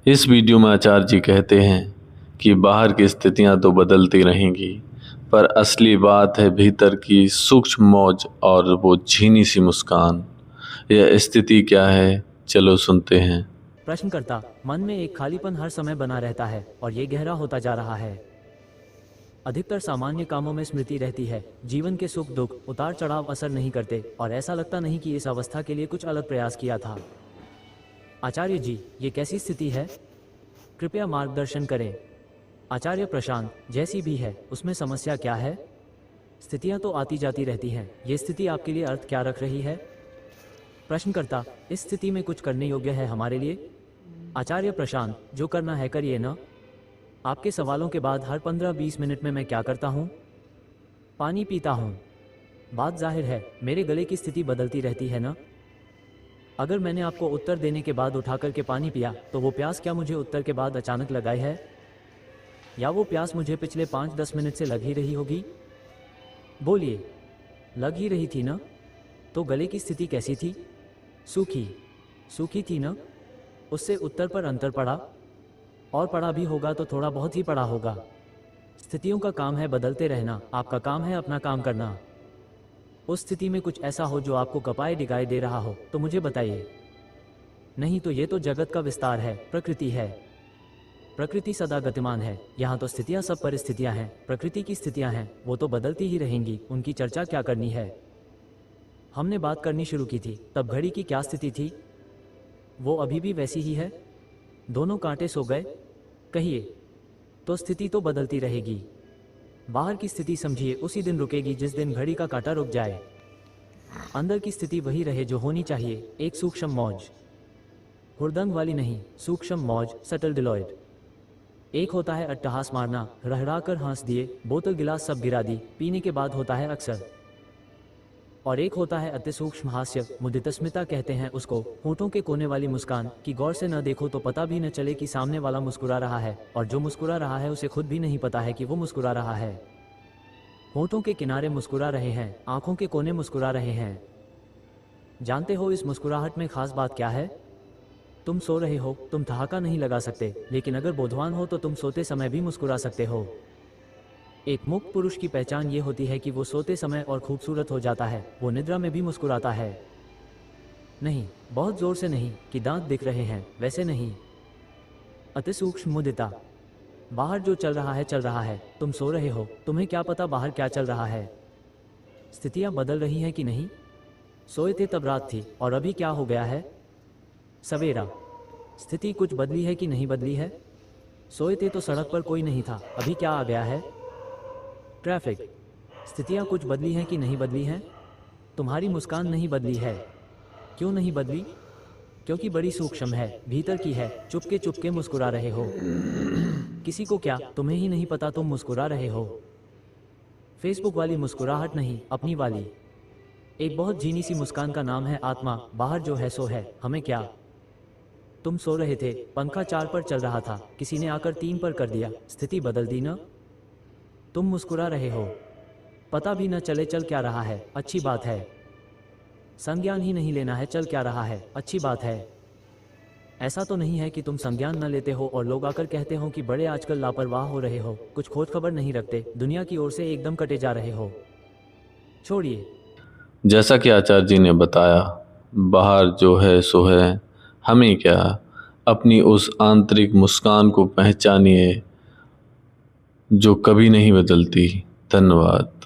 इस वीडियो में आचार्य जी कहते हैं कि बाहर की स्थितियां तो बदलती रहेंगी, पर असली बात है भीतर की सूक्ष्म मौज और वो झीनी सी मुस्कान। यह स्थिति क्या है, चलो सुनते हैं। प्रश्नकर्ता, मन में एक खालीपन हर समय बना रहता है और ये गहरा होता जा रहा है। अधिकतर सामान्य कामों में स्मृति रहती है, जीवन के सुख दुख उतार चढ़ाव असर नहीं करते और ऐसा लगता नहीं कि इस अवस्था के लिए कुछ अलग प्रयास किया था। आचार्य जी, ये कैसी स्थिति है? कृपया मार्गदर्शन करें। आचार्य प्रशांत, जैसी भी है उसमें समस्या क्या है? स्थितियां तो आती जाती रहती हैं, ये स्थिति आपके लिए अर्थ क्या रख रही है? प्रश्नकर्ता, इस स्थिति में कुछ करने योग्य है हमारे लिए? आचार्य प्रशांत, जो करना है करिए ना। आपके सवालों के बाद हर 15-20 मिनट में मैं क्या करता हूँ? पानी पीता हूँ। बात जाहिर है, मेरे गले की स्थिति बदलती रहती है ना। अगर मैंने आपको उत्तर देने के बाद उठा करके पानी पिया तो वो प्यास क्या मुझे उत्तर के बाद अचानक लगाई है, या वो प्यास मुझे पिछले 5-10 मिनट से लग ही रही होगी? बोलिए, लग ही रही थी ना? तो गले की स्थिति कैसी थी? सूखी सूखी थी ना? उससे उत्तर पर अंतर पड़ा, और पड़ा भी होगा तो थोड़ा बहुत ही पड़ा होगा। स्थितियों का काम है बदलते रहना, आपका काम है अपना काम करना। उस स्थिति में कुछ ऐसा हो जो आपको कपाए डिगाए दे रहा हो तो मुझे बताइए। नहीं तो ये तो जगत का विस्तार है, प्रकृति है। प्रकृति सदा गतिमान है, यहाँ तो स्थितियाँ सब परिस्थितियाँ हैं, प्रकृति की स्थितियाँ हैं, वो तो बदलती ही रहेंगी, उनकी चर्चा क्या करनी है। हमने बात करनी शुरू की थी, तब घड़ी की क्या स्थिति थी? वो अभी भी वैसी ही है? दोनों कांटे सो गए? कहिए। तो स्थिति तो बदलती रहेगी। बाहर की स्थिति समझिए उसी दिन रुकेगी जिस दिन घड़ी का कांटा रुक जाए। अंदर की स्थिति वही रहे जो होनी चाहिए, एक सूक्ष्म मौज, हुड़दंग वाली नहीं, सूक्ष्म मौज, सटल डिलॉयड। एक होता है अट्टहास मारना, रहरा कर हंस दिए, बोतल गिलास सब गिरा दी, पीने के बाद होता है अक्सर। और एक होता है अति सूक्ष्म हास्य, मुदितस्मिता कहते हैं उसको, होठों के कोने वाली मुस्कान कि गौर से न देखो तो पता भी न चले कि सामने वाला मुस्कुरा रहा है, और जो मुस्कुरा रहा है उसे खुद भी नहीं पता है कि वो मुस्कुरा रहा है। होठों के किनारे मुस्कुरा रहे हैं, आंखों के कोने मुस्कुरा रहे हैं। जानते हो इस मुस्कुराहट में खास बात क्या है? तुम सो रहे हो, तुम ठहाका नहीं लगा सकते, लेकिन अगर बोधवान हो तो तुम सोते समय भी मुस्कुरा सकते हो। एक मुक्त पुरुष की पहचान ये होती है कि वो सोते समय और खूबसूरत हो जाता है, वो निद्रा में भी मुस्कुराता है। नहीं, बहुत जोर से नहीं कि दांत दिख रहे हैं, वैसे नहीं। अति सूक्ष्म मुदिता। बाहर जो चल रहा है चल रहा है, तुम सो रहे हो, तुम्हें क्या पता बाहर क्या चल रहा है। स्थितियां बदल रही हैं कि नहीं? सोए थे तब रात थी, और अभी क्या हो गया है? सवेरा। स्थिति कुछ बदली है कि नहीं बदली है? सोए थे तो सड़क पर कोई नहीं था, अभी क्या आ गया है? ट्रैफिक। स्थितियां कुछ बदली हैं कि नहीं बदली हैं? तुम्हारी मुस्कान नहीं बदली है। क्यों नहीं बदली? क्योंकि बड़ी सूक्ष्म है, भीतर की है, चुपके चुपके मुस्कुरा रहे हो। किसी को क्या, तुम्हें ही नहीं पता तुम मुस्कुरा रहे हो। फेसबुक वाली मुस्कुराहट नहीं, अपनी वाली। एक बहुत झीनी सी मुस्कान का नाम है आत्मा, बाहर जो है सो है, हमें क्या। तुम सो रहे थे, पंखा 4 पर चल रहा था, किसी ने आकर 3 पर कर दिया, स्थिति बदल दी ना? तुम मुस्कुरा रहे हो, पता भी न चले चल क्या रहा है, अच्छी बात है। संज्ञान ही नहीं लेना है चल क्या रहा है, अच्छी बात है। ऐसा तो नहीं है कि तुम संज्ञान न लेते हो और लोग आकर कहते हो कि बड़े आजकल लापरवाह हो रहे हो, कुछ खोज खबर नहीं रखते, दुनिया की ओर से एकदम कटे जा रहे हो। छोड़िए। जैसा कि आचार्य जी ने बताया, बाहर जो है सो है, हमें क्या। अपनी उस आंतरिक मुस्कान को पहचानिए जो कभी नहीं बदलती। धन्यवाद।